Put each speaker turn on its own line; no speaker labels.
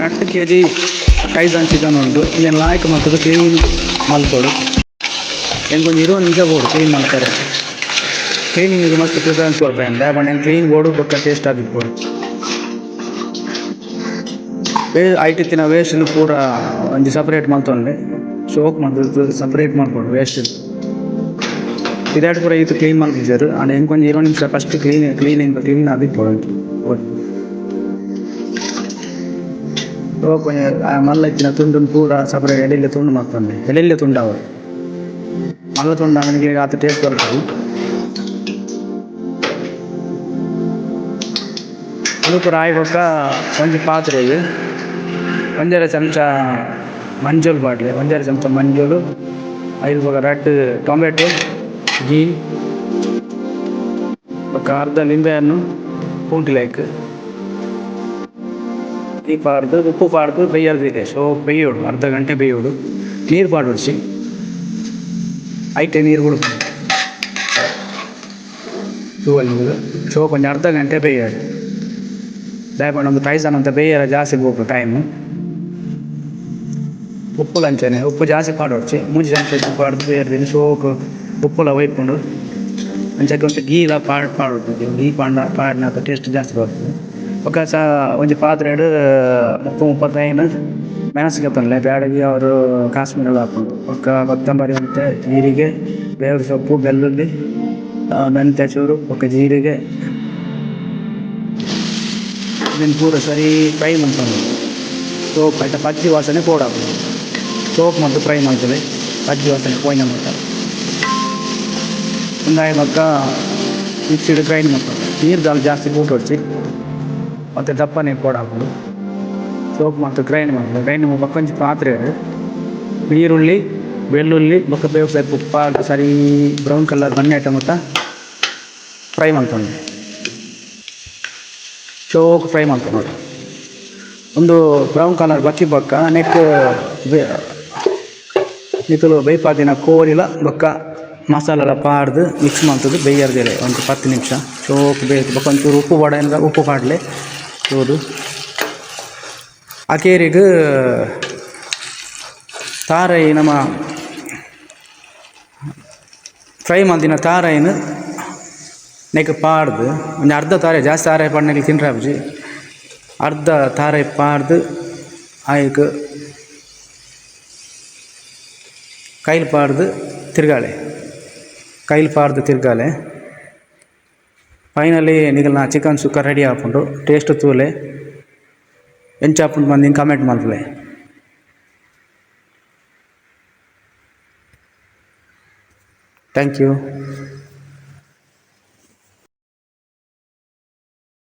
2 kg ಕೈಜಾನ್ chicken ಉಂಟು. ಇದನ್ನು ಲಾಯ್ಕ್ ಮತ್ತು ಕ್ಲೀನ್ ಮಲ್ಪೋಡು. ಎಂಕೊಂದು 20 ನಿಮಿಷ ಬೋಡು ಕ್ಲೀನ್ ಮಾಡ್ತಾರೆ. ಕ್ಲೀನಿಂಗ್ ಇದು ಮತ್ತು ಪ್ರಿಫರೆನ್ಸ್ ಕೊಡ್ತಾರೆ. ದಾಯಪಂಡ ಕ್ಲೀನ್ ಬೋಡು ಬೊಕ್ಕ ಟೇಸ್ಟ್ ಆಗಿರ್ಬೋದು. ಐಟಿತ್ತಿನ ವೇಸ್ಟ್ ಪೂರ ಒಂಜಿ ಸಪ್ರೇಟ್ ಮಲ್ತೊಂಡೆ ಸೋಕ್ ಮಾಡ್ದು ಸಪ್ರೇಟ್ ಮಾಡ್ಬೋದು ವೇಸ್ಟ್. ಇದಾಟ್ ಪೂರ ಇದು ಕ್ಲೀನ್ ಮಾಡ್ತಿದ್ದಾರೆ. ಅಂಡ್ ಎಂಕೊಂದು 20 ನಿಮಿಷ ಫಸ್ಟ್ ಕ್ಲೀನ್ ಆಗಿರ್ಬೋದು. ಕೊಂಚ ಮಲ್ಲ ಇತ್ತಿನ ತುಂಡು ಪೂರ ಸಪ್ರೇಟ್ ಎಡೆಲ್ಲ ತುಂಡು ಮಾಡ್ತಂಡೆ. ಎಡೆಲ್ಲ ತುಂಡು ಅವರು ಮಲ್ಲ ತುಂಡು ನನಗೆ ಆತ ಟೇಸ್ಟ್ ಬರ್ತದೆ. ಅದು ಪೂರ ಆಯ್ಕೊಕ್ಕ ಒಂಜಿ ಪಾತ್ರೆಗೆ 1.5 ಚಮಚ ಮಂಜೂಳು ಬಾಡ್ಲೆ 1.5 ಚಮಚ ಮಂಜೂಳು ಐದು ಬೊಕ ರೆಡ್ ಟೊಮೆಟೊ ಗೀ ಬೊಕ ಅರ್ಧ ನಿಂಬೆ ಹಣ್ಣು ಪೂಂಟಿಲೆಗ್ ಈ ಪಾಡ್ದು ಉಪ್ಪು ಪಾಡ್ದು ಬೇಯ್ಯರ್ದಿದೆ. ಸೊ ಬೇಯೋಡು ಅರ್ಧ ಗಂಟೆ ಬೇಯೋಡು. ನೀರು ಪಾಡೋಡ್ಸಿ ಐಟೆ ನೀರು ಕೊಡ್ಬೇಕು. ಸೊ ಕೊಂಚ ಅರ್ಧ ಗಂಟೆ ಬೇಯೋಡು. ದಯಪಂಡ ಒಂದು ಕೈಜಾನ್ ಅಂತ ಬೇಯರ ಜಾಸ್ತಿ ಬೇಕು ಟೈಮು. ಉಪ್ಪು ಲಂಚನೆ ಉಪ್ಪು ಜಾಸ್ತಿ ಪಾಡೋಡ್ಸಿ 3 ಚಮಚ ಉಪ್ಪು ಪಾಡ್ದು ಬೇಯರ್ದಿನಿ. ಸೋಕು ಉಪ್ಪುಲ ಒಯ್ಕೊಂಡು ಅಂಚಕ್ಕೆ ಒಂದು ಗೀಲ ಪಾಡೋದು. ಗೀ ಪಾಡಿನ ಟೇಸ್ಟ್ ಜಾಸ್ತಿ ಬರ್ತದೆ. ಬೊಕ ಒಂಜಿ ಪಾತ್ರೆಡು 30-35 ಮೆಣಸಿಗೆ ತಂದ್ಲೆ ಬ್ಯಾಡಗಿ ಅವರು ಕಾಶ್ಮೀರ ಹಾಕೊಂಡು ಬೊಕ ಕೊತ್ತಂಬರಿ ಮತ್ತು ಜೀರಿಗೆ ಬೇವಿನ ಸೊಪ್ಪು ಬೆಳ್ಳುಳ್ಳಿ ಮೆಂತ್ಯ ಚೂರು ಬೊಕ ಜೀರಿಗೆ ಇದನ್ನು ಪೂರ ಸರಿ ಫ್ರೈ ಮಾಡ್ಕೊಂಡು ಸೋಪ್ ಆಯ್ತಾ ಪಚ್ಚಿ ವಾಸನೆ ಪೋಡಾಕು. ಸೋಪ್ ಮತ್ತು ಫ್ರೈ ಮಾಡ್ತೇವೆ ಪಚ್ಚಿ ವಾಸನೆ ಪೋಯ್ನ ಮಾಡ್ತಾರೆ. ಒಂದಾಯ ಬೊಕ್ಕ ಮಿಕ್ಸಿಡ್ ಗ್ರೈಂಡ್ ಮಾಡ್ತಾರೆ. ನೀರು ಜಾಸ್ತಿ ಕೂಟೊಡ್ಸಿ ಮತ್ತು ದಪ್ಪ ನೀರು ಪೋಡಾಕೊಂಡು ಸೋಪ್ ಮತ್ತು ಗ್ರೈಂಡ್ ಮಾಡ್ತಾರೆ. ಗ್ರೈಂಡ್ ಬೊಕ್ಕ ಒಂಜಿ ಪಾತ್ರೆ ಈರುಳ್ಳಿ ಬೆಳ್ಳುಳ್ಳಿ ಬೊಕ ಬೇವು ಸೊಪ್ಪು ಉಪ್ಪಾಡು ಸರಿ ಬ್ರೌನ್ ಕಲರ್ ಬಣ್ಣೆ ಟೊಮೊಟ ಫ್ರೈ ಮಾಡ್ಕೊಂಡು ಚೋಕ್ ಫ್ರೈ ಮಾಡ್ಕೊಂಡು ಒಂದು ಬ್ರೌನ್ ಕಲರ್ ಬಕ್ಕಿ ಬೊಕ್ಕ ನಿಕ್ಕಲು ಬೈಪಾದಿನ ಕೋರಿಲ ಬೊಕ್ಕ ಮಸಾಲೆಲ ಪಾಡ್ದು ಮಿಕ್ಸ್ ಮಾಡ್ತದೆ ಬೇಯರ್ದೇಲೆ ಒಂದು 10 ನಿಮಿಷ ಚೋಕ್ ಬೇಯ್ತು. ಬೊಕ ಒಂಚೂರು ಉಪ್ಪು ಬಡ ಉಪ್ಪು ಪಾಡಲೆ ಚೂರು ಅಕೇರಿಗೆ ತಾರೈ ನಮ್ಮ ಫ್ರೈ ಮಾಡಿನ ತಾರೈನು ನೆಕ್ ಪಾಡ್ದು ಒಂದು ಅರ್ಧ ತಾರೆ ಜಾಸ್ತಿ ತಾರೈ ಪಾಡ್ನೆಗೆ ತಿಂಡ್ರೆ ಆಪುಜಿ. ಅರ್ಧ ತಾರೈ ಪಾಡ್ದು ಆಯ್ಕೆ ಕೈಲಿ ಪಾಡ್ದು ತಿರ್ಗಾಲೆ ಫೈನಲಿ ನಿಗಲ್ನ ಚಿಕನ್ ಸುಕ್ಕ ರೆಡಿ ಹಾಕೊಂಡು ಟೇಸ್ಟ್ ತೂಲೆ ಎಂಚಾಪುಂಡು ಬಂದು ಕಮೆಂಟ್ ಮಾಡ್ಲೆ. Thank you.